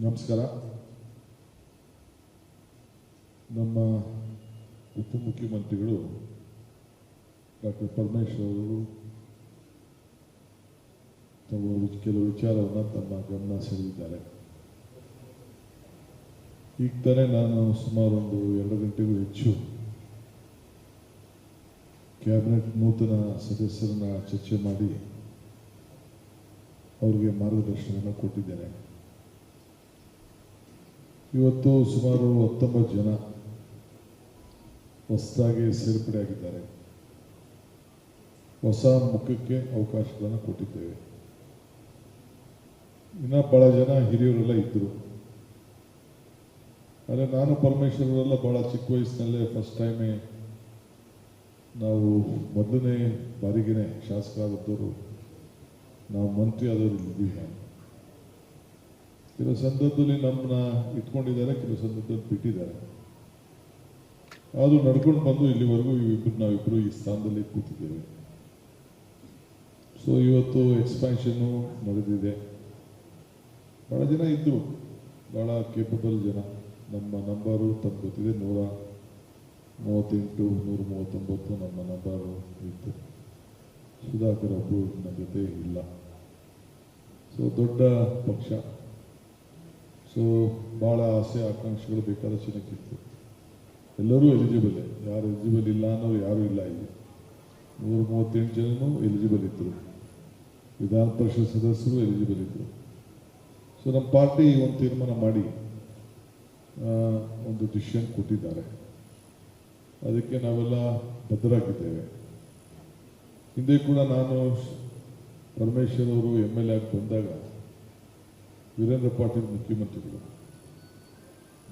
ನಮಸ್ಕಾರ. ನಮ್ಮ ಉಪಮುಖ್ಯಮಂತ್ರಿಗಳು ಡಾಕ್ಟರ್ ಪರಮೇಶ್ವರ್ ಅವರು ಕೆಲವು ವಿಚಾರವನ್ನು ತಮ್ಮ ಗಮನ ಸೆಳೆದಿದ್ದಾರೆ. ಈಗ ತಾನೇ ನಾನು ಸುಮಾರು 2 ಗಂಟೆಗೂ ಹೆಚ್ಚು ಕ್ಯಾಬಿನೆಟ್ ನೂತನ ಸದಸ್ಯರನ್ನ ಚರ್ಚೆ ಮಾಡಿ ಅವರಿಗೆ ಮಾರ್ಗದರ್ಶನವನ್ನು ಕೊಟ್ಟಿದ್ದೇನೆ. ಇವತ್ತು ಸುಮಾರು 19 ಜನ ಹೊಸದಾಗಿ ಸೇರ್ಪಡೆಯಾಗಿದ್ದಾರೆ. ಹೊಸ ಮುಖಕ್ಕೆ ಅವಕಾಶಗಳನ್ನು ಕೊಟ್ಟಿದ್ದೇವೆ. ಇನ್ನು ಬಹಳ ಜನ ಹಿರಿಯರೆಲ್ಲ ಇದ್ದರು. ಆದರೆ ನಾನು ಪರಮೇಶ್ವರರೆಲ್ಲ ಭಾಳ ಚಿಕ್ಕ ವಯಸ್ಸಿನಲ್ಲೇ ಫಸ್ಟ್ ಟೈಮೇ ನಾವು ಮೊದಲನೇ ಬಾರಿಗೇ ಶಾಸಕರಾದವರು ನಾವು ಮಂತ್ರಿ ಆದವರು ಇದ್ದೀವಿ. ನಾನು ಕೆಲವು ಸಂದರ್ಭದಲ್ಲಿ ನಮ್ಮನ್ನ ಇಟ್ಕೊಂಡಿದ್ದಾರೆ, ಕೆಲವು ಸಂದರ್ಭದಲ್ಲಿ ಬಿಟ್ಟಿದ್ದಾರೆ. ಅದು ನಡ್ಕೊಂಡು ಬಂದು ಇಲ್ಲಿವರೆಗೂ ನಾವಿಬ್ಬರು ಈ ಸ್ಥಾನದಲ್ಲಿ ಕೂತಿದ್ದೇವೆ. ಸೊ ಇವತ್ತು ಎಕ್ಸ್ಪ್ಯಾನ್ಷನ್ನು ನಡೆದಿದೆ. ಭಾಳ ಜನ ಇದ್ದರು, ಭಾಳ ಕೇಪಬಲ್ ಜನ. ನಮ್ಮ ನಂಬರು ತಮ್ಮ ಗೊತ್ತಿದೆ, 138 139 ನಮ್ಮ ನಂಬರು ಇತ್ತು. ಸುಧಾಕರ್ ಒಬ್ಬರು ನನ್ನ ಜೊತೆ ಇಲ್ಲ. ಸೊ ದೊಡ್ಡ ಪಕ್ಷ. ಸೊ ಭಾಳ ಆಸೆ ಆಕಾಂಕ್ಷೆಗಳು ಬೇಕಾದ ಜನಕ್ಕಿತ್ತು. ಎಲ್ಲರೂ ಎಲಿಜಿಬಲ್. ಯಾರು ಎಲಿಜಿಬಲ್ ಇಲ್ಲ ಅನ್ನೋರು ಯಾರೂ ಇಲ್ಲ. ಇಲ್ಲಿ 138 ಜನನೂ ಎಲಿಜಿಬಲ್ ಇದ್ದರು. ವಿಧಾನ ಪರಿಷತ್ ಸದಸ್ಯರು ಎಲಿಜಿಬಲ್ ಇದ್ದರು. ಸೊ ನಮ್ಮ ಪಾರ್ಟಿ ಒಂದು ತೀರ್ಮಾನ ಮಾಡಿ ಒಂದು ಡಿಸಿಷನ್ ಕೊಟ್ಟಿದ್ದಾರೆ. ಅದಕ್ಕೆ ನಾವೆಲ್ಲ ಬದ್ಧರಾಗಿದ್ದೇವೆ. ಹಿಂದೆ ಕೂಡ ನಾನು ಪರಮೇಶ್ವರ್ ಅವರು MLA ಆಗಿ ಬಂದಾಗ ವೀರೇಂದ್ರ ಪಾಟೀಲ್ ಮುಖ್ಯಮಂತ್ರಿಗಳು,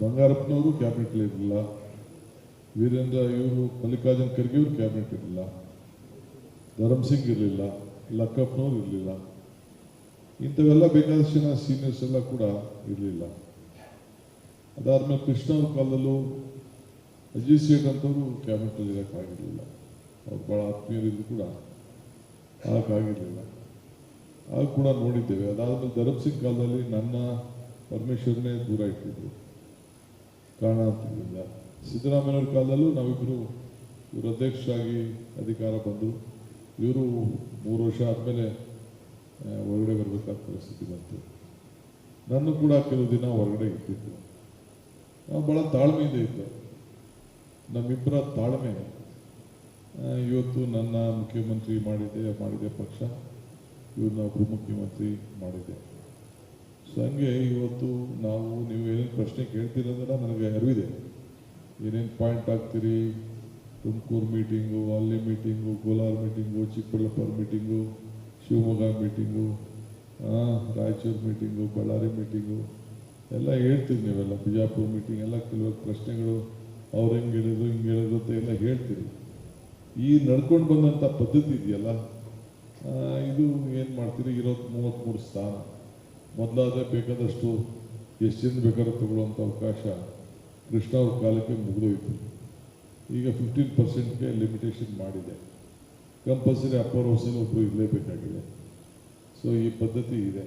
ಬಂಗಾರಪ್ಪನವರು ಕ್ಯಾಬಿನೆಟ್ ಇರಲಿಲ್ಲ, ಇವರು ಮಲ್ಲಿಕಾರ್ಜುನ್ ಖರ್ಗೆ ಅವರು ಕ್ಯಾಬಿನೆಟ್ ಇರಲಿಲ್ಲ, ಧರ್ಮಸಿಂಗ್ ಇರಲಿಲ್ಲ, ಲಕ್ಕಪ್ಪನವರು ಇರಲಿಲ್ಲ. ಇಂಥವೆಲ್ಲ ಬೇಕಾದಷ್ಟು ಜನ ಸೀನಿಯರ್ಸ್ ಎಲ್ಲ ಕೂಡ ಇರಲಿಲ್ಲ. ಅದಾದ್ಮೇಲೆ ಕೃಷ್ಣ ಅವ್ರ ಕಾಲದಲ್ಲೂ ಅಜಿತ್ ಸೇಠ್ ಅಂತವರು ಕ್ಯಾಬಿನೆಟಲ್ಲಿ ಇರೋಕ್ಕಾಗಿರಲಿಲ್ಲ. ಅವ್ರು ಭಾಳ ಆತ್ಮೀಯರಿದ್ರು ಕೂಡ ಆಗಕ್ಕಾಗಿರಲಿಲ್ಲ. ಆಗ ಕೂಡ ನೋಡಿದ್ದೇವೆ. ಅದಾದಮೇಲೆ ಧರ್ಮಸಿಂಗ್ ಕಾಲದಲ್ಲಿ ನನ್ನ ಪರಮೇಶ್ವರನೇ ದೂರ ಇಟ್ಟಿದ್ರು ಕಾರಣದಿಂದ. ಸಿದ್ದರಾಮಯ್ಯವ್ರ ಕಾಲದಲ್ಲೂ ನಾವಿಬ್ಬರು ಇವರು ಅಧ್ಯಕ್ಷರಾಗಿ ಅಧಿಕಾರ ಬಂದರು. ಇವರು 3 ವರ್ಷ ಆದಮೇಲೆ ಹೊರಗಡೆ ಬರಬೇಕಾದ ಪರಿಸ್ಥಿತಿ ಬಂತು. ನನ್ನ ಕೂಡ ಕೆಲವು ದಿನ ಹೊರಗಡೆ ಇಟ್ಟಿದ್ದು. ನಾವು ಭಾಳ ತಾಳ್ಮೆಯಿಂದ ಇದ್ದು. ನಮ್ಮಿಬ್ಬರ ತಾಳ್ಮೆ ಇವತ್ತು ನನ್ನ ಮುಖ್ಯಮಂತ್ರಿ ಮಾಡಿದೆ ಪಕ್ಷ, ಇವ್ರನ್ನ ಉಪಮುಖ್ಯಮಂತ್ರಿ ಮಾಡಿದೆ. ಸೊ ಹಂಗೆ ಇವತ್ತು ನೀವು ಏನೇನು ಪ್ರಶ್ನೆ ಕೇಳ್ತೀರಂದ್ರೆ ನನಗೆ ಅರಿವಿದೆ. ಏನೇನು ಪಾಯಿಂಟ್ ಆಗ್ತೀರಿ, ತುಮಕೂರು ಮೀಟಿಂಗು, ಅಲ್ಲಿ meeting, Kolar meeting, Chikkaballapur meeting, Shivamogga meeting, Raichur meeting, Ballari meeting ಎಲ್ಲ ಹೇಳ್ತೀರಿ ನೀವೆಲ್ಲ. ಬಿಜಾಪುರ ಮೀಟಿಂಗ್ ಎಲ್ಲ ಕೆಲವು ಪ್ರಶ್ನೆಗಳು ಅವ್ರು ಹೆಂಗೆ ಹೇಳಿದ್ರು ಹಿಂಗೆ ಹೇಳಿದ್ರು ಅಂತ ಎಲ್ಲ ಹೇಳ್ತೀರಿ. ಈ ನಡ್ಕೊಂಡು ಬಂದಂಥ ಪದ್ಧತಿ ಇದೆಯಲ್ಲ, ಇದು ಏನು ಮಾಡ್ತೀರಿ, ಇರೋದು 33 ಸ್ಥಾನ. ಮೊದಲಾದರೆ ಬೇಕಾದಷ್ಟು ಎಷ್ಟು ಜನ ಬೇಕಾದ್ರೂ ತಗೊಳ್ಳುವಂಥ ಅವಕಾಶ ಕೃಷ್ಣ ಅವ್ರ ಕಾಲಕ್ಕೆ ಮುಗಿದೋಯ್ತು. ಈಗ 15%ಗೆ ಲಿಮಿಟೇಷನ್ ಮಾಡಿದೆ. ಕಂಪಲ್ಸರಿ ಅಪ್ಪರ್ ಹೌಸಲ್ಲಿ ಒಬ್ಬರು ಇರಲೇಬೇಕಾಗಿದೆ. ಸೊ ಈ ಪದ್ಧತಿ ಇದೆ.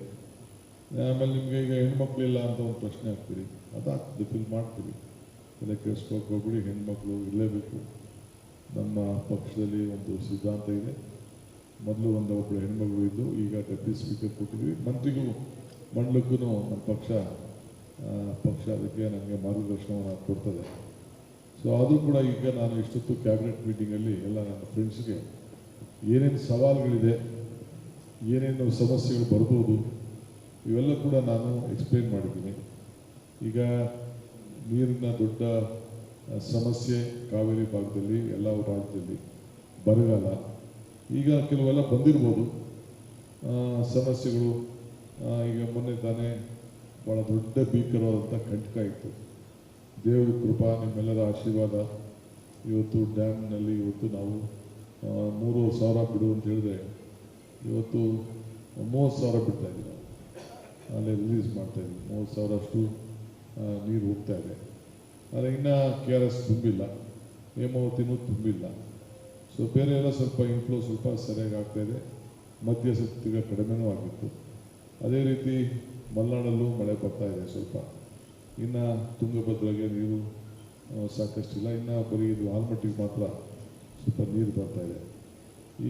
ಆಮೇಲೆ ನಿಮಗೆ ಈಗ ಹೆಣ್ಮಕ್ಳಿಲ್ಲ ಅಂತ ಒಂದು ಪ್ರಶ್ನೆ ಹಾಕ್ತೀರಿ, ಅದಾಗ್ತದೆ, ಫಿಲ್ ಮಾಡ್ತೀವಿ. ಎಲ್ಲ ಕೇಳಿಸ್ಕೊಳಕ್ಕೆ ಹೋಗ್ಬಿಡಿ, ಹೆಣ್ಮಕ್ಳು ಇರಲೇಬೇಕು. ನಮ್ಮ ಪಕ್ಷದಲ್ಲಿ ಒಂದು ಸಿದ್ಧಾಂತ ಇದೆ. ಮೊದಲು ಒಬ್ಬಳು ಹೆಣ್ಮಗಳು ಇದ್ದು, ಈಗ ಡೆಪ್ಯೂಟಿ ಸ್ಪೀಕರ್ ಕೊಟ್ಟಿದ್ವಿ. ಮಂತ್ರಿಗೂ ಮಂಡಲಕ್ಕೂ ನಮ್ಮ ಪಕ್ಷ ಅದಕ್ಕೆ ನನಗೆ ಮಾರ್ಗದರ್ಶನವನ್ನು ಕೊಡ್ತದೆ. ಸೊ ಅದು ಕೂಡ ಈಗ ನಾನು ಇಷ್ಟೊತ್ತು ಕ್ಯಾಬಿನೆಟ್ ಮೀಟಿಂಗಲ್ಲಿ ಎಲ್ಲ ನನ್ನ ಫ್ರೆಂಡ್ಸ್ಗೆ ಏನೇನು ಸವಾಲುಗಳಿದೆ, ಏನೇನು ಸಮಸ್ಯೆಗಳು ಬರ್ಬೋದು, ಇವೆಲ್ಲ ಕೂಡ ನಾನು ಎಕ್ಸ್ಪ್ಲೇನ್ ಮಾಡಿದ್ದೀನಿ. ಈಗ ನೀರಿನ ದೊಡ್ಡ ಸಮಸ್ಯೆ ಕಾವೇರಿ ಭಾಗದಲ್ಲಿ, ಎಲ್ಲ ರಾಜ್ಯದಲ್ಲಿ ಬರಗಾಲ. ಈಗ ಕೆಲವೆಲ್ಲ ಬಂದಿರ್ಬೋದು ಸಮಸ್ಯೆಗಳು. ಈಗ ಮೊನ್ನೆ ತಾನೇ ಭಾಳ ದೊಡ್ಡ ಭೀಕರವಾದಂಥ ಕಂಟಕ ಇತ್ತು. ದೇವರ ಕೃಪಾ, ನಿಮ್ಮೆಲ್ಲರ ಆಶೀರ್ವಾದ. ಇವತ್ತು ಡ್ಯಾಮ್ನಲ್ಲಿ ಇವತ್ತು ನಾವು 3,000 ಬಿಡು ಅಂತ ಹೇಳಿದ್ರೆ ಇವತ್ತು 30,000 ಬಿಡ್ತಾ ಇದ್ದೀವಿ. ನಾವು ಅಲ್ಲೇ ರಿಲೀಸ್ ಮಾಡ್ತಾಯಿದ್ವಿ. 30,000 ಅಷ್ಟು ನೀರು ಹೋಗ್ತಾ ಇದೆ. ಆದರೆ ಇನ್ನೂ KRS ತುಂಬಿಲ್ಲ, ಹೇಮಾವತಿನೂ ತುಂಬಿಲ್ಲ. ಸೊ ಬೇರೆ ಎಲ್ಲ ಸ್ವಲ್ಪ ಇನ್ಫ್ಲೋ ಸ್ವಲ್ಪ ಸರಿಯಾಗಿ ಆಗ್ತಾಯಿದೆ. ಮಧ್ಯ ಸ್ವಲ್ಪ ಕಡಿಮೆನೂ ಆಗಿತ್ತು. ಅದೇ ರೀತಿ ಮಲೆನಾಡಲ್ಲೂ ಮಳೆ ಬರ್ತಾ ಇದೆ ಸ್ವಲ್ಪ. ಇನ್ನು ತುಂಗಭದ್ರಾಗೆ ನೀರು ಸಾಕಷ್ಟಿಲ್ಲ. ಇನ್ನು ಬರೀ ಇದು ಆಲ್ಮಟ್ಟಿಗೆ ಮಾತ್ರ ಸ್ವಲ್ಪ ನೀರು ಬರ್ತಾ ಇದೆ.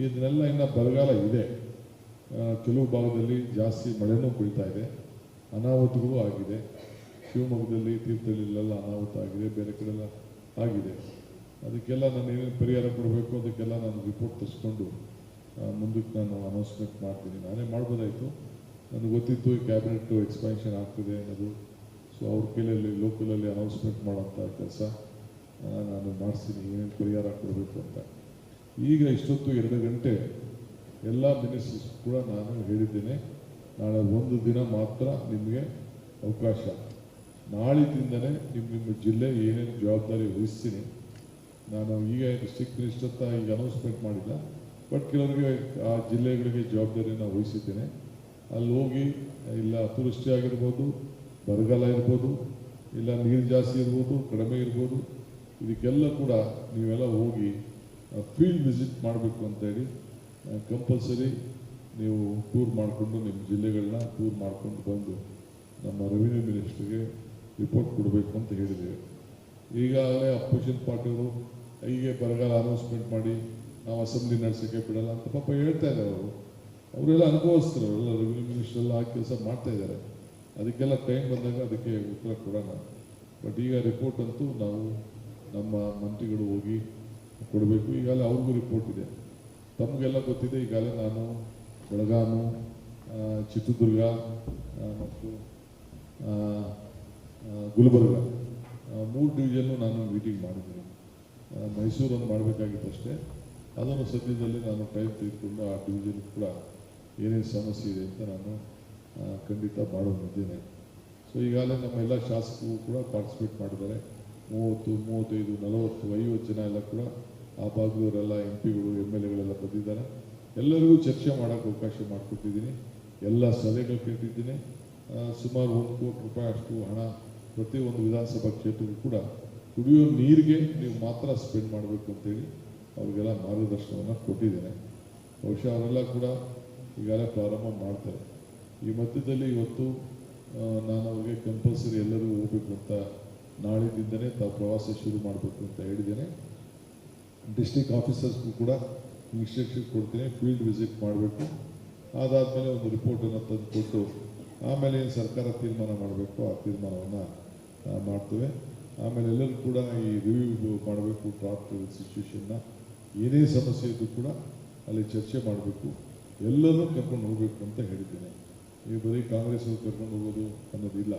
ಇದನ್ನೆಲ್ಲ ಇನ್ನು ಬರಗಾಲ ಇದೆ. ಕೆಲವು ಭಾಗದಲ್ಲಿ ಜಾಸ್ತಿ ಮಳೆನೂ ಬೀಳ್ತಾ ಇದೆ, ಅನಾಹುತಗಳು ಆಗಿದೆ. ಶಿವಮೊಗ್ಗದಲ್ಲಿ, ತೀರ್ಥಹಳ್ಳಿಲೆಲ್ಲ ಅನಾಹುತ ಆಗಿದೆ, ಬೇರೆ ಕಡೆಲ್ಲ ಆಗಿದೆ. ಅದಕ್ಕೆಲ್ಲ ನಾನು ಏನೇನು ಪರಿಹಾರ ಕೊಡಬೇಕು ಅದಕ್ಕೆಲ್ಲ ನಾನು ರಿಪೋರ್ಟ್ ತರಿಸ್ಕೊಂಡು ಮುಂದಕ್ಕೆ ನಾನು ಅನೌನ್ಸ್ಮೆಂಟ್ ಮಾಡ್ತೀನಿ. ನಾನೇ ಮಾಡ್ಬೋದಾಯಿತು, ನನಗೆ ಗೊತ್ತಿತ್ತು ಈ ಕ್ಯಾಬಿನೆಟ್ ಎಕ್ಸ್ಪ್ಯಾನ್ಷನ್ ಆಗ್ತಿದೆ ಅನ್ನೋದು. ಸೊ ಅವ್ರ ಕೈಯಲ್ಲಿ ಲೋಕಲಲ್ಲಿ ಅನೌನ್ಸ್ಮೆಂಟ್ ಮಾಡೋಂಥ ಕೆಲಸ ನಾನು ಮಾಡಿಸ್ತೀನಿ, ಏನೇನು ಪರಿಹಾರ ಕೊಡಬೇಕು ಅಂತ. ಈಗ ಇಷ್ಟೊತ್ತು 2 ಗಂಟೆ ಎಲ್ಲ ಮಿನಿಸ್ಟರ್ಸ್ ಕೂಡ ನಾನು ಹೇಳಿದ್ದೇನೆ, ನಾಳೆ 1 ದಿನ ಮಾತ್ರ ನಿಮಗೆ ಅವಕಾಶ. ನಾಳಿದಿಂದಲೇ ನಿಮ್ಮ ಜಿಲ್ಲೆ ಏನೇನು ಜವಾಬ್ದಾರಿ ವಹಿಸ್ತೀನಿ. ನಾನು ಈಗ ಡಿಸ್ಟ್ರಿಕ್ಟ್ ಮಿನಿಸ್ಟರ್ ಅಂತ ಈಗ ಅನೌನ್ಸ್ಮೆಂಟ್ ಮಾಡಿಲ್ಲ, ಬಟ್ ಕೆಲವರಿಗೆ ಆ ಜಿಲ್ಲೆಗಳಿಗೆ ಜವಾಬ್ದಾರಿಯನ್ನು ವಹಿಸಿದ್ದೇನೆ. ಅಲ್ಲಿ ಹೋಗಿ ಇಲ್ಲ ಅತಿವೃಷ್ಟಿ ಆಗಿರ್ಬೋದು, ಬರಗಾಲ ಇರ್ಬೋದು, ಇಲ್ಲ ನೀರು ಜಾಸ್ತಿ ಇರ್ಬೋದು, ಕಡಿಮೆ ಇರ್ಬೋದು, ಇದಕ್ಕೆಲ್ಲ ಕೂಡ ನೀವೆಲ್ಲ ಹೋಗಿ ಫೀಲ್ಡ್ ವಿಸಿಟ್ ಮಾಡಬೇಕು ಅಂತೇಳಿ ಕಂಪಲ್ಸರಿ ನೀವು ಟೂರ್ ಮಾಡಿಕೊಂಡು ನಿಮ್ಮ ಜಿಲ್ಲೆಗಳನ್ನ ಟೂರ್ ಮಾಡ್ಕೊಂಡು ಬಂದು ನಮ್ಮ ರೆವಿನ್ಯೂ ಮಿನಿಸ್ಟ್ರಿಗೆ ರಿಪೋರ್ಟ್ ಕೊಡಬೇಕು ಅಂತ ಹೇಳಿದ್ದೇವೆ. ಈಗಾಗಲೇ ಅಪೋಸಿಷನ್ ಪಾರ್ಟಿಯವರು ಹೀಗೆ ಬರಗಾಲ ಅನೌನ್ಸ್ಮೆಂಟ್ ಮಾಡಿ ನಾವು ಅಸೆಂಬ್ಲಿ ನಡೆಸೋಕ್ಕೆ ಬಿಡಲ್ಲ ಅಂತ ಪಾಪ ಹೇಳ್ತಾ ಇದ್ದಾರೆ. ಅವರೆಲ್ಲ ಅನುಭವಿಸ್ತಾರೆ, ಅವರೆಲ್ಲ ರೆವಿನ್ಯೂ ಮಿನಿಸ್ಟರ್ ಎಲ್ಲ ಆ ಕೆಲಸ ಮಾಡ್ತಾ ಇದ್ದಾರೆ. ಅದಕ್ಕೆಲ್ಲ ಟೈಮ್ ಬಂದಾಗ ಅದಕ್ಕೆ ಉತ್ತರ ಕೊಡೋಣ. ಬಟ್ ಈಗ ರಿಪೋರ್ಟ್ ಅಂತೂ ನಾವು ನಮ್ಮ ಮಂತ್ರಿಗಳು ಹೋಗಿ ಕೊಡಬೇಕು. ಈಗಾಗಲೇ ಅವ್ರಿಗೂ ರಿಪೋರ್ಟ್ ಇದೆ, ತಮಗೆಲ್ಲ ಗೊತ್ತಿದೆ. ಈಗಾಗಲೇ ನಾನು ಬೆಳಗಾವಿ, ಚಿತ್ರದುರ್ಗ ಮತ್ತು ಗುಲ್ಬರ್ಗ 3 ಡಿವಿಷನ್ನು ನಾನು ಮೀಟಿಂಗ್ ಮಾಡಿದ್ದೀನಿ. ಮೈಸೂರನ್ನು ಮಾಡಬೇಕಾಗಿತ್ತಷ್ಟೇ, ಅದನ್ನು ಸದ್ಯದಲ್ಲಿ ನಾನು ಟೈಮ್ ತೆಗೆದುಕೊಂಡು ಆ ಡಿವಿಷನ್ ಕೂಡ ಏನೇನು ಸಮಸ್ಯೆ ಇದೆ ಅಂತ ನಾನು ಖಂಡಿತ ಮಾಡೋದಿದ್ದೇನೆ. ಸೊ ಈಗಾಗಲೇ ನಮ್ಮ ಎಲ್ಲ ಶಾಸಕರು ಕೂಡ ಪಾರ್ಟಿಸಿಪೇಟ್ ಮಾಡಿದ್ದಾರೆ. 30, 35, 40, 50 ಜನ ಎಲ್ಲ ಕೂಡ ಆ ಭಾಗದವರೆಲ್ಲ MP ಗಳು MLA ಬಂದಿದ್ದಾರೆ. ಎಲ್ಲರಿಗೂ ಚರ್ಚೆ ಮಾಡೋಕ್ಕೆ ಅವಕಾಶ ಮಾಡಿಕೊಟ್ಟಿದ್ದೀನಿ. ಎಲ್ಲ ಸಲಹೆಗಳು ಕೇಳಿದ್ದೀನಿ. ಸುಮಾರು 1 ಕೋಟಿ ರೂಪಾಯಿ ಅಷ್ಟು ಹಣ ಪ್ರತಿಯೊಂದು ವಿಧಾನಸಭಾ ಕ್ಷೇತ್ರಕ್ಕೂ ಕೂಡ ಕುಡಿಯೋ ನೀರಿಗೆ ನೀವು ಮಾತ್ರ ಸ್ಪೆಂಡ್ ಮಾಡಬೇಕು ಅಂತೇಳಿ ಅವ್ರಿಗೆಲ್ಲ ಮಾರ್ಗದರ್ಶನವನ್ನು ಕೊಟ್ಟಿದ್ದೇನೆ. ಬಹುಶಃ ಅವರೆಲ್ಲ ಕೂಡ ಈಗಾಗಲೇ ಪ್ರಾರಂಭ ಮಾಡ್ತಾರೆ. ಈ ಮಧ್ಯದಲ್ಲಿ ಇವತ್ತು ನಾನು ಅವ್ರಿಗೆ ಕಂಪಲ್ಸರಿ ಎಲ್ಲರೂ ಹೋಗಬೇಕು ಅಂತ ನಾಳಿದಿಂದನೇ ತಾವು ಪ್ರವಾಸ ಶುರು ಮಾಡಬೇಕು ಅಂತ ಹೇಳಿದ್ದೇನೆ. ಡಿಸ್ಟ್ರಿಕ್ಟ್ ಆಫೀಸರ್ಸ್ಗೂ ಕೂಡ ಇನ್ಸ್ಟ್ರಕ್ಷನ್ ಕೊಡ್ತೀನಿ, ಫೀಲ್ಡ್ ವಿಸಿಟ್ ಮಾಡಬೇಕು. ಅದಾದಮೇಲೆ ಒಂದು ರಿಪೋರ್ಟನ್ನು ತಂದುಕೊಟ್ಟು ಆಮೇಲೆ ಏನು ಸರ್ಕಾರ ತೀರ್ಮಾನ ಮಾಡಬೇಕು ಆ ತೀರ್ಮಾನವನ್ನು ಮಾಡ್ತೇವೆ. ಆಮೇಲೆ ಎಲ್ಲರೂ ಕೂಡ ಈ ರಿವ್ಯೂ ಮಾಡಬೇಕು, ಡ್ರಾಫ್ಟ್ ಸಿಚುವೇಶನ್ನ ಏನೇ ಸಮಸ್ಯೆ ಇದ್ದರೂ ಕೂಡ ಅಲ್ಲಿ ಚರ್ಚೆ ಮಾಡಬೇಕು, ಎಲ್ಲರೂ ಕರ್ಕೊಂಡು ಹೋಗಬೇಕು ಅಂತ ಹೇಳಿದ್ದೇನೆ. ಈ ಬರೀ ಕಾಂಗ್ರೆಸ್ ಅವರು ಕರ್ಕೊಂಡು ಹೋಗೋದು ಅನ್ನೋದಿಲ್ಲ.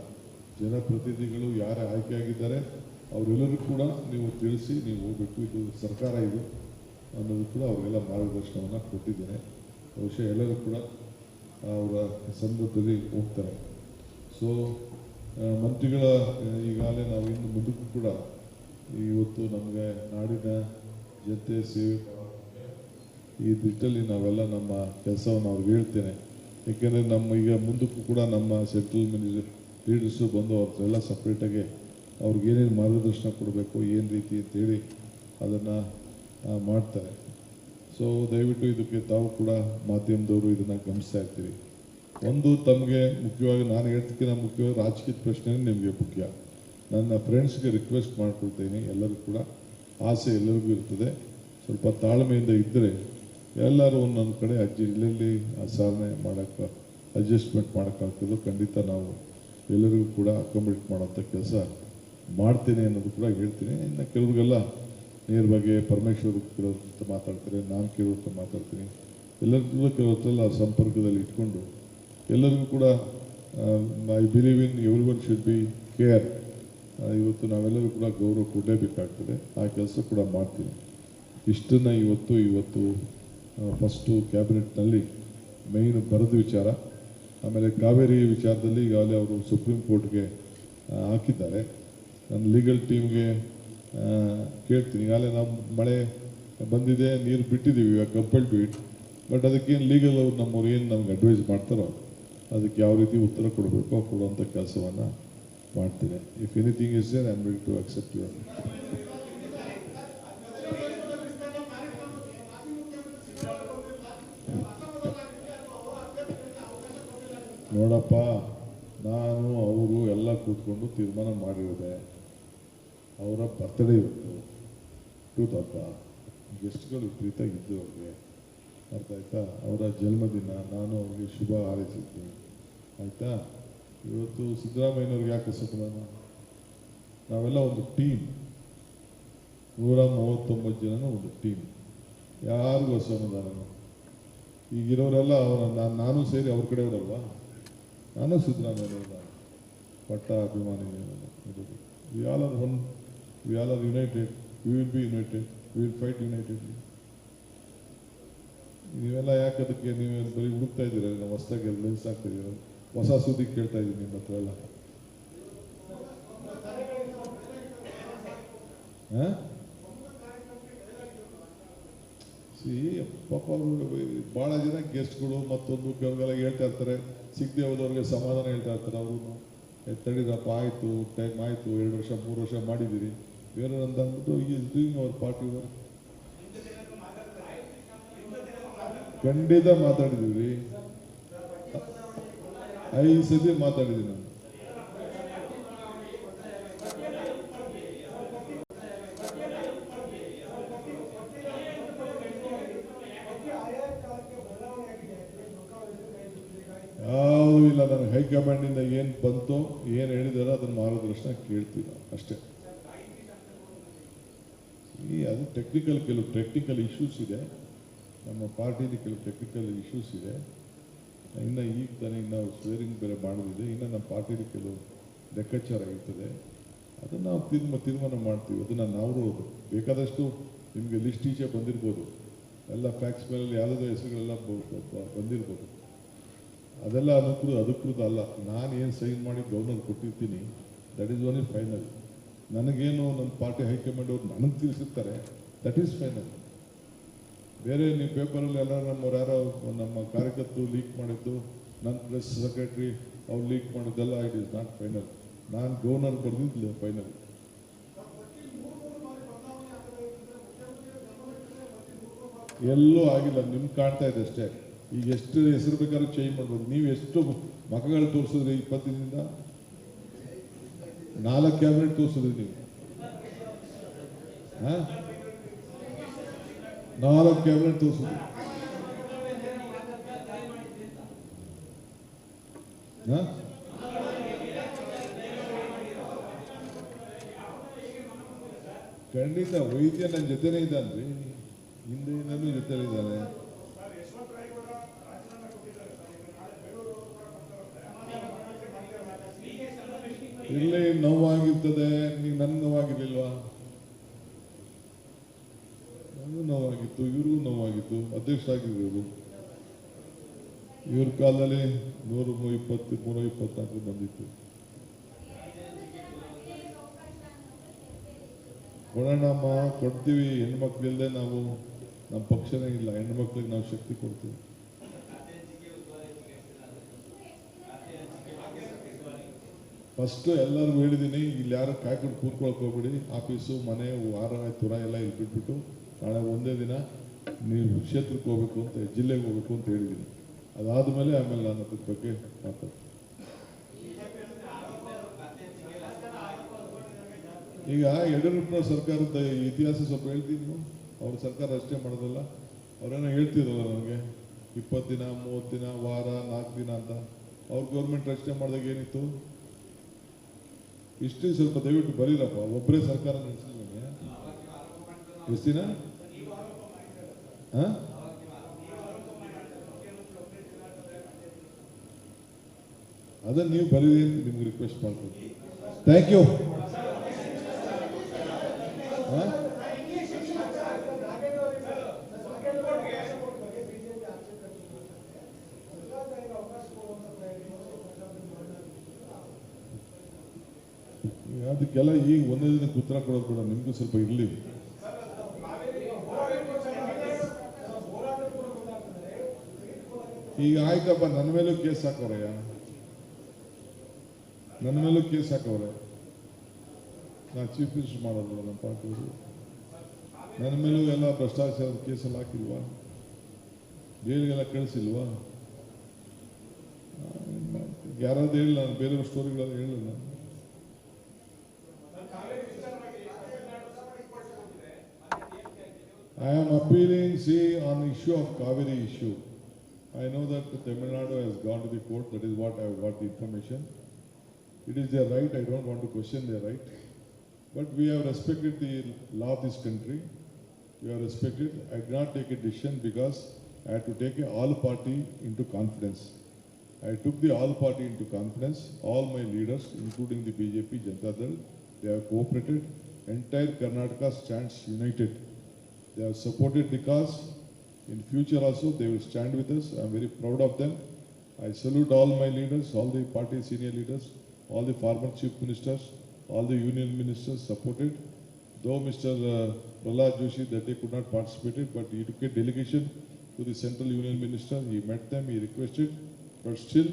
ಜನಪ್ರತಿನಿಧಿಗಳು ಯಾರೇ ಆಯ್ಕೆಯಾಗಿದ್ದಾರೆ ಅವರೆಲ್ಲರೂ ಕೂಡ ನೀವು ತಿಳಿಸಿ ನೀವು ಹೋಗಬೇಕು, ಇದು ಸರ್ಕಾರ ಇದು ಅನ್ನೋದು ಕೂಡ ಅವರಿಗೆಲ್ಲ ಮಾರ್ಗದರ್ಶನವನ್ನು ಕೊಟ್ಟಿದ್ದೇನೆ. ಬಹುಶಃ ಎಲ್ಲರೂ ಕೂಡ ಅವರ ಸಂದರ್ಭದಲ್ಲಿ ಹೋಗ್ತಾರೆ. ಸೊ ಮಂತ್ರಿಗಳ ಈಗಾಗಲೇ ನಾವು ಇನ್ನು ಮುಂದಕ್ಕೂ ಕೂಡ ಇವತ್ತು ನಮಗೆ ನಾಡಿನ ಜನತೆ ಸೇವೆ ಈ ದಿಟ್ಟಲ್ಲಿ ನಾವೆಲ್ಲ ನಮ್ಮ ಕೆಲಸವನ್ನು ಅವ್ರಿಗೆ ಹೇಳ್ತೇನೆ. ಏಕೆಂದರೆ ನಮ್ಮ ಈಗ ಮುಂದಕ್ಕೂ ಕೂಡ ನಮ್ಮ ಸೆಂಟ್ರಲ್ ಲೀಡರ್ಸು ಬಂದು ಅವ್ರನ್ನೆಲ್ಲ ಸಪ್ರೇಟಾಗಿ ಅವ್ರಿಗೆ ಏನೇನು ಮಾರ್ಗದರ್ಶನ ಕೊಡಬೇಕು, ಏನು ರೀತಿ ಅಂತೇಳಿ ಅದನ್ನು ಮಾಡ್ತಾರೆ. ಸೊ ದಯವಿಟ್ಟು ಇದಕ್ಕೆ ತಾವು ಕೂಡ ಮಾಧ್ಯಮದವರು ಇದನ್ನು ಗಮನಿಸ್ತಾ ಇರ್ತೀರಿ. ಒಂದು ತಮಗೆ ಮುಖ್ಯವಾಗಿ ನಾನು ಹೇಳ್ತಕ್ಕಿಂತ ಮುಖ್ಯವಾಗಿ ರಾಜಕೀಯ ಪ್ರಶ್ನೆ ನಿಮಗೆ ಮುಖ್ಯ. ನನ್ನ ಫ್ರೆಂಡ್ಸ್ಗೆ ರಿಕ್ವೆಸ್ಟ್ ಮಾಡ್ಕೊಳ್ತೀನಿ, ಎಲ್ಲರೂ ಕೂಡ ಆಸೆ ಎಲ್ಲರಿಗೂ ಇರ್ತದೆ, ಸ್ವಲ್ಪ ತಾಳ್ಮೆಯಿಂದ ಇದ್ದರೆ ಎಲ್ಲರೂ ಒಂದೊಂದು ಕಡೆ ಎಲ್ಲೆಲ್ಲಿ ಸಾಧನೆ ಮಾಡೋಕ್ಕೆ ಅಡ್ಜಸ್ಟ್ಮೆಂಟ್ ಮಾಡೋಕ್ಕಾಗ್ತದೋ ಖಂಡಿತ ನಾವು ಎಲ್ಲರಿಗೂ ಕೂಡ ಅಕೊಮಡೇಟ್ ಮಾಡೋಂಥ ಕೆಲಸ ಮಾಡ್ತೀನಿ ಅನ್ನೋದು ಕೂಡ ಹೇಳ್ತೀನಿ. ಇನ್ನು ಕೆಲವ್ರಿಗೆಲ್ಲ ನೇರವಾಗಿ ಪರಮೇಶ್ವರ್ ಕೇಳೋದಂತ ಮಾತಾಡ್ತಾರೆ, ನಾನು ಕೇಳೋಂತ ಮಾತಾಡ್ತೀನಿ. ಎಲ್ಲರಿಗೂ ಕೆಲವೊತ್ತಲ್ಲ ಸಂಪರ್ಕದಲ್ಲಿ ಇಟ್ಕೊಂಡು ಎಲ್ಲರಿಗೂ ಕೂಡ I believe in every one should be care. ಇವತ್ತು ನಾವೆಲ್ಲರೂ ಕೂಡ ಗೌರವ ಕೊಡಲೇಬೇಕಾಗ್ತದೆ, ಆ ಕೆಲಸ ಕೂಡ ಮಾಡ್ತೀನಿ. ಇಷ್ಟನ್ನು ಇವತ್ತು ಫಸ್ಟು ಕ್ಯಾಬಿನೆಟ್ನಲ್ಲಿ ಮೈನ್ ಬರೆದ ವಿಚಾರ. ಆಮೇಲೆ ಕಾವೇರಿ ವಿಚಾರದಲ್ಲಿ ಈಗಾಗಲೇ ಅವರು ಸುಪ್ರೀಂ ಕೋರ್ಟ್ಗೆ ಹಾಕಿದ್ದಾರೆ. ನನ್ನ ಲೀಗಲ್ ಟೀಮ್ಗೆ ಕೇಳ್ತೀನಿ. ಈಗಾಗಲೇ ನಾವು ಮಳೆ ಬಂದಿದೆ, ನೀರು ಬಿಟ್ಟಿದ್ದೀವಿ, ಇವಾಗ ಕಂಪಲ್ಡ್ ಬಿಟ್. ಬಟ್ ಅದಕ್ಕೇನು ಲೀಗಲ್ ಅವ್ರು ನಮ್ಮವ್ರು ಏನು ನಮ್ಗೆ ಅಡ್ವೈಸ್ ಮಾಡ್ತಾರೋ ಅದಕ್ಕೆ ಯಾವ ರೀತಿ ಉತ್ತರ ಕೊಡಬೇಕು ಕೊಡುವಂಥ ಕೆಲಸವನ್ನು ಮಾಡ್ತೀನಿ. If anything is there I am ready to accept your. ನೋಡಪ್ಪ, ನಾನು ಅವರು ಎಲ್ಲ ಕೂತ್ಕೊಂಡು ತೀರ್ಮಾನ ಮಾಡಿರೋದೆ. ಅವರ ಬರ್ತ್ಡೇ ಇವತ್ತು, ಹಬ್ಬ, ಗೆಸ್ಟ್ಗಳು ವಿಪರೀತ ಇದ್ದು ಅವ್ರಿಗೆ, ಅರ್ಥ ಆಯ್ತಾ? ಅವರ ಜನ್ಮದಿನ, ನಾನು ಅವ್ರಿಗೆ ಶುಭ ಹಾರೈಸಿದ್ದೀನಿ, ಆಯಿತಾ? ಇವತ್ತು ಸಿದ್ದರಾಮಯ್ಯನವ್ರಿಗೆ ಯಾಕೆ ಸಮಾಧಾನ? ನಾವೆಲ್ಲ ಒಂದು ಟೀಮ್, 139 ಜನನ ಒಂದು ಟೀಮ್, ಯಾರಿಗೂ ಅಸಮಾಧಾನ. ಈಗಿರೋರೆಲ್ಲ ನಾನು ಸೇರಿ ಅವ್ರ ಕಡೆಯವರಲ್ವಾ? ನಾನು ಸಿದ್ದರಾಮಯ್ಯನವರ ಪಟ್ಟ ಅಭಿಮಾನಿ. We all are one, we all are united, we will be united, we will fight United. ನೀವೆಲ್ಲ ಯಾಕೆ ಅದಕ್ಕೆ ನೀವೇನು ಬರೀ ಹುಡುಕ್ತಾ ಇದ್ದೀರ? ನಾವು ಹೊಸದಾಗಿ ಲೆನ್ಸ್ ಆಗ್ತಿದ್ದೀರ, ಹೊಸ ಸುದ್ದಿ ಕೇಳ್ತಾ ಇದ್ದೀನಿ ನಿಮ್ಮ ಹತ್ರ ಎಲ್ಲ. ಪಾಪ ಅವರು ಭಾಳ ಜನ ಗೆಸ್ಟ್ಗಳು ಮತ್ತೊಂದು ಕೆಲವೆಲ್ಲ ಹೇಳ್ತಾ ಇರ್ತಾರೆ, ಸಿಗದೆ ಹೋದವ್ರಿಗೆ ಸಮಾಧಾನ ಹೇಳ್ತಾ ಇರ್ತಾರೆ. ಅವರು ತಡೀರಪ್ಪ, ಆಯಿತು, ಟೈಮ್ ಆಯಿತು, 2 ವರ್ಷ 3 ವರ್ಷ ಮಾಡಿದ್ದೀರಿ, ಬೇರೆ ಅಂತ ಅಂದ್ಬಿಟ್ಟು is doing hour party work. ಖಂಡಿತ ಮಾತಾಡಿದ್ದೀವಿ, 5 ಸತಿ ಮಾತಾಡಿದ್ದೀನಿ ನಾನು. ಯಾವುದೂ ಇಲ್ಲ, ನನಗೆ ಹೈಕಮಾಂಡಿಂದ ಏನು ಬಂತು, ಏನು ಹೇಳಿದಾರೋ ಅದನ್ನು ಮಾರ್ಗದರ್ಶನ ಕೇಳ್ತೀವಿ ಅಷ್ಟೇ. ಅದು ಕೆಲವು ಟೆಕ್ನಿಕಲ್ ಇಶ್ಯೂಸ್ ಇದೆ ನಮ್ಮ ಪಾರ್ಟಿಲಿ, ಕೆಲವು ಟೆಕ್ನಿಕಲ್ ಇಶ್ಯೂಸ್ ಇದೆ. ಇನ್ನು ಈಗ ತಾನೇ ನಾವು ಸ್ವೇರಿಂಗ್ ಬೇರೆ ಮಾಡೋದಿದೆ, ಇನ್ನು ನಮ್ಮ ಪಾರ್ಟಿಲಿ ಕೆಲವು ಲೆಕ್ಕಾಚಾರ ಇರ್ತದೆ, ಅದನ್ನು ನಾವು ತೀರ್ಮಾನ ಮಾಡ್ತೀವಿ. ಅದನ್ನು ನಾವು ಬೇಕಾದಷ್ಟು ನಿಮಗೆ ಲಿಸ್ಟ್ ಈಚೆ ಬಂದಿರ್ಬೋದು, ಎಲ್ಲ ಫ್ಯಾಕ್ಸ್ ಮೇಲೆ ಯಾವುದೇ ಹೆಸರುಗಳೆಲ್ಲ ಬಂದಿರ್ಬೋದು. ಅದೆಲ್ಲ ಅಧಿಕೃತ ಅಲ್ಲ. ನಾನು ಏನು ಸೈನ್ ಮಾಡಿ ಗವರ್ನರ್ ಕೊಟ್ಟಿರ್ತೀನಿ, ದಟ್ ಈಸ್ ಓನ್ಲಿ ಫೈನಲ್. ನನಗೇನು ನಮ್ಮ ಪಾರ್ಟಿ ಹೈಕಮಾಂಡ್ ಅವ್ರು ನನಗೆ ತಿಳಿಸಿರ್ತಾರೆ, ದಟ್ ಈಸ್ ಫೈನಲ್. ಬೇರೆ ನೀವು ಪೇಪರಲ್ಲಿ ಎಲ್ಲ ನಮ್ಮವ್ರು ಯಾರೋ ನಮ್ಮ ಕಾರ್ಯಕರ್ತರು ಲೀಕ್ ಮಾಡಿದ್ದು, ನನ್ನ ಪ್ರೆಸ್ ಸೆಕ್ರೆಟ್ರಿ ಅವ್ರು ಲೀಕ್ ಮಾಡಿದ್ದೆಲ್ಲ ಇಟ್ ಈಸ್ ನಾಟ್ ಫೈನಲ್. ನಾನು ಗವರ್ನರ್ ಬರೆದಿದ್ದಿಲ್ಲ ಫೈನಲ್. ಎಲ್ಲೂ ಆಗಿಲ್ಲ, ನಿಮ್ಗೆ ಕಾಣ್ತಾ ಇದೆ ಅಷ್ಟೇ. ಈಗ ಎಷ್ಟು ಹೆಸರು ಬೇಕಾದ್ರೂ ಚೇಂಜ್ ಮಾಡ್ಬೋದು. ನೀವು ಎಷ್ಟು ಮಖಗಳು ತೋರಿಸಿದ್ರಿ 20 ದಿನದಿಂದ? 4 ಕ್ಯಾಬಿನೆಟ್ ತೋರಿಸಿದ್ರಿ ನೀವು. 4 ಕ್ಯಾಬಿನೆಟ್ ತೋರಿಸಿದ್ರಿ. ಖಂಡಿತ ವೈದ್ಯ ನನ್ನ ಜೊತೆನೇ ಇದ್ದಾನ್ರಿ, ಹಿಂದೆ ನನ್ನ ಜೊತೆನೇ ಇದ್ದಾನೆ. ಇಲ್ಲೇ ನೋವಾಗಿರ್ತದೆ, ನೀವು ನನ್ನ ನೋವಾಗಿರ್ಲಿಲ್ವಾ? ನನಗೂ ನೋವಾಗಿತ್ತು, ಇವ್ರಿಗೂ ನೋವಾಗಿತ್ತು. ಅಧ್ಯಕ್ಷ ಆಗಿದ್ರು ಇವ್ರ ಕಾಲದಲ್ಲಿ 120, 124 ಬಂದಿತ್ತು. ಕೊಡೋಣಮ್ಮ, ಕೊಡ್ತೀವಿ. ಹೆಣ್ಮಕ್ಳಿಲ್ಲದೆ ನಾವು, ನಮ್ಮ ಪಕ್ಷನೇ ಇಲ್ಲ, ಹೆಣ್ಮಕ್ಳಿಗೆ ನಾವು ಶಕ್ತಿ ಕೊಡ್ತೀವಿ. ಫಸ್ಟ್ ಎಲ್ಲರಿಗೂ ಹೇಳಿದ್ದೀನಿ, ಇಲ್ಲಿ ಯಾರು ಕಾಯ್ಕೊಂಡು ಕೂತ್ಕೊಳಕ್ ಹೋಗ್ಬಿಡಿ. ಆಫೀಸು, ಮನೆ, ವಾರ, ತುರ ಎಲ್ಲ ಇಲ್ಲಿ ಬಿಟ್ಬಿಟ್ಟು ನಾಳೆ ಒಂದೇ ದಿನ ನೀವು ಕ್ಷೇತ್ರಕ್ಕೆ ಹೋಗ್ಬೇಕು ಅಂತ, ಜಿಲ್ಲೆಗೆ ಹೋಗ್ಬೇಕು ಅಂತ ಹೇಳಿದ್ದೀನಿ. ಅದಾದಮೇಲೆ ಆಮೇಲೆ ನಾನು ಅದ್ರ ಬಗ್ಗೆ ಮಾತಾಡ್ತೀನಿ. ಈಗ ಯಡಿಯೂರಪ್ಪನ ಸರ್ಕಾರದ ಇತಿಹಾಸ ಸ್ವಲ್ಪ ಹೇಳ್ತೀನಿ. ನೀವು ಅವ್ರ ಸರ್ಕಾರ ಅಷ್ಟೇ ಮಾಡೋದಲ್ಲ, ಅವರೇನೋ ಹೇಳ್ತಿರಲ್ಲ ನನಗೆ 20 ದಿನ 30 ದಿನ ವಾರ 4 ದಿನ ಅಂತ. ಅವ್ರ ಗೌರ್ಮೆಂಟ್ ರಚನೆ ಮಾಡಿದಾಗ ಏನಿತ್ತು? ಇಷ್ಟು ಸ್ವಲ್ಪ ದಯವಿಟ್ಟು ಬರೀರಪ್ಪ. ಒಬ್ಬರೇ ಸರ್ಕಾರ ನಡೆಸಿಲ್ಲ ಎಷ್ಟು ದಿನ? ಅದನ್ನು ನೀವು ಬರೀರಿ ಅಂತ ನಿಮ್ಗೆ ರಿಕ್ವೆಸ್ಟ್ ಮಾಡ್ತೀನಿ. Thank you. ಅದಕ್ಕೆಲ್ಲ ಈಗ ಒಂದೇ ದಿನಕ್ಕೆ ಉತ್ತರ ಕೊಡೋದು ಕೂಡ ನಿಮಗೂ ಸ್ವಲ್ಪ ಇರಲಿ. ಈಗ ಆಯ್ತಪ್ಪ, ನನ್ನ ಮೇಲೂ ಕೇಸ್ ಹಾಕೋರಯ್ಯ, ನನ್ನ ಮೇಲೂ ಕೇಸ್ ಹಾಕವ್ರೆ. ನಾನು ಚೀಫ್ ಮಿನಿಸ್ಟರ್ ಮಾಡೋದು ನಮ್ಮ ಪಾರ್ಟಿಯವರು. ನನ್ನ ಮೇಲೂ ಎಲ್ಲ ಭ್ರಷ್ಟಾಚಾರದ ಕೇಸಲ್ಲಿ ಹಾಕಿಲ್ವಾ? ಜೈಲಿಗೆಲ್ಲ ಕಳಿಸಿಲ್ವಾ? ಯಾರಾದ್ರು ಹೇಳಿ, ನಾನು ಬೇರೆ ಸ್ಟೋರಿಗಳೆಲ್ಲ ಹೇಳಿ ನಾನು. I am appealing, see, on the issue of Kaveri issue. I know that Tamil Nadu has gone to the court. That is what I have got the information. It is their right. I don't want to question their right. But we have respected the law of this country. We have respected. I did not take a decision because I had to take all party into confidence. I took the all party into confidence. All my leaders, including the BJP, Janata Dal, they have cooperated. Entire Karnataka stands united. They have supported the cause. In future also, they will stand with us. I am very proud of them. I salute all my leaders, all the party senior leaders, all the former chief ministers, all the union ministers supported. Though Mr. Prahlad Joshi that day could not participate, but he took a delegation to the central union minister. He met them, he requested, but still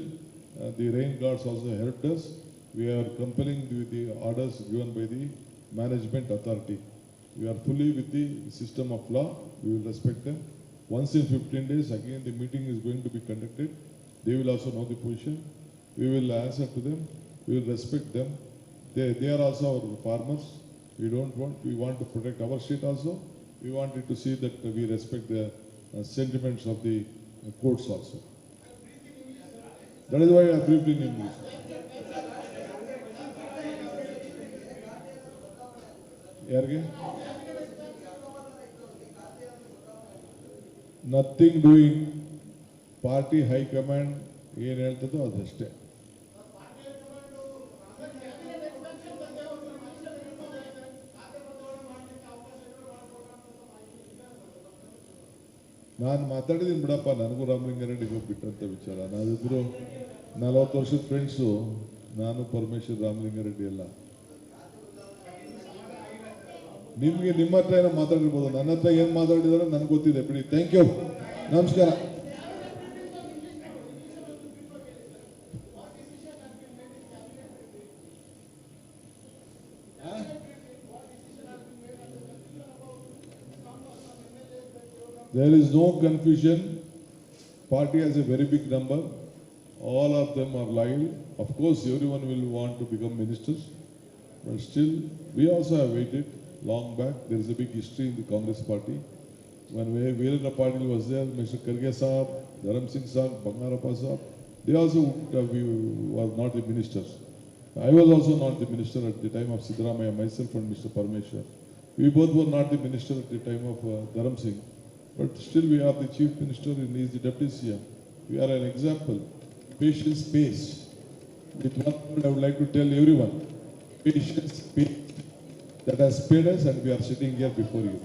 the rain gods also helped us. We are compelling the orders given by the management authority. We are fully with the system of law. We will respect them. Once in 15 days, again the meeting is going to be conducted. They will also know the position. We will answer to them. We will respect them. They are also our farmers. We want to protect our state also. We wanted to see that we respect the sentiments of the courts also. That is why I briefed in English. ಯಾರಿಗೆ? Nothing doing. Party high command ಏನು ಹೇಳ್ತದೋ ಅದಷ್ಟೇ. ನಾನು ಮಾತಾಡಿದ್ದೀನಿ ಬಿಡಪ್ಪ, ನನಗೂ ರಾಮಲಿಂಗಾರೆಡ್ಡಿಗೆ ಬಿಟ್ಟಂತ ವಿಚಾರ. ನಾವಿಬ್ರು 40 ವರ್ಷದ ಫ್ರೆಂಡ್ಸು, ನಾನು ಪರಮೇಶ್ವರ್ ರಾಮಲಿಂಗಾರೆಡ್ಡಿ ಎಲ್ಲ. ನಿಮ್ಗೆ ನಿಮ್ಮ ಹತ್ರ ಏನೋ ಮಾತಾಡಿರ್ಬೋದು, ನನ್ನ ಹತ್ರ ಏನು ಮಾತಾಡಿದಾರೆ ನನಗೆ ಗೊತ್ತಿದೆ ಬಿಡಿ. ಥ್ಯಾಂಕ್ ಯು, ನಮಸ್ಕಾರ. There is no confusion. Party has a very big number. All of them are loyal. Of course, everyone will want to become ministers. But still, we also have waited long back. There is a big history in the Congress party. When Veerendra Patil was there, Mr. Karge Saab, Dharam Singh Saab, Bangarappa Saab, they also were not the ministers. I was also not the minister at the time of Siddaramaiah, myself and Mr. Parameshwar. We both were not the minister at the time of Dharam Singh. But still we are the chief minister and he is the deputy CM. We are an example. Patience pays. With one word I would like to tell everyone. Patience pays. That has paid us and we are sitting here before you.